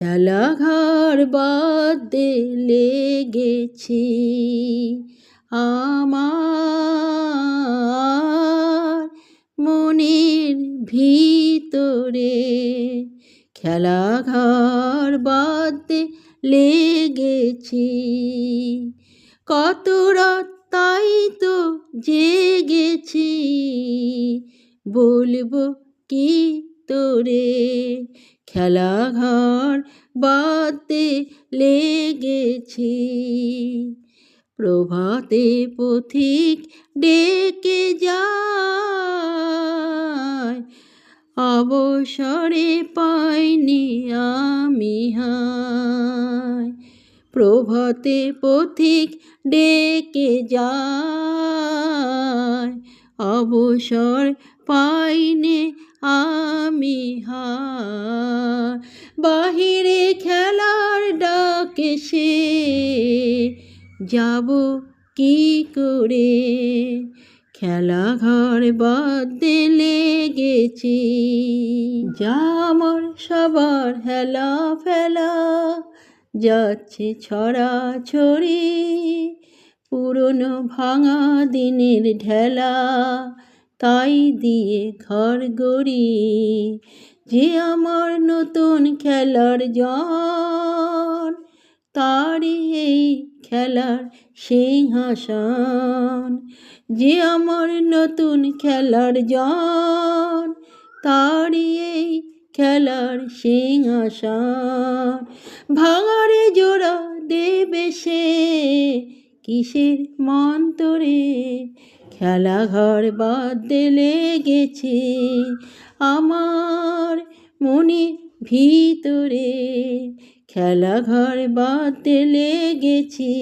খেলাঘর বাদে লেগেছি আমার মনের ভিতরে। খেলাঘর বাদে লেগেছি কত রাত তাই তো জেগেছি, বলবো কি তোরে। খেলাঘর বাদে লেগেছি প্রভাতে পথিক ডেকে যায়, অবসরে পাইনি আমি হায়। প্রভাতে পথিক ডেকে যায়, অবসর পাইনি আমি হায়। বাহিরে খেলার ডাকে সে যাব কি করে, খেলাঘর বাদে লেগেছি। যা আমার সবার হেলা ফেলা যাচ্ছে ছড়া ছড়ি, পুরনো ভাঙা দিনের ঢেলা তাই দিয়ে ঘর গড়ি। যে আমার নতুন খেলার জন, তারই এই খেলার সিংহাসন। যে আমার নতুন খেলার জন, তারই এই খেলার সিংহাসন। ভাঙারে জোড়া দেবে সে কিসের মন্তরে, খেলাঘর বাদে লেগেছি আমার মনের ভিতরে। খেলাঘর বাদে লেগেছি।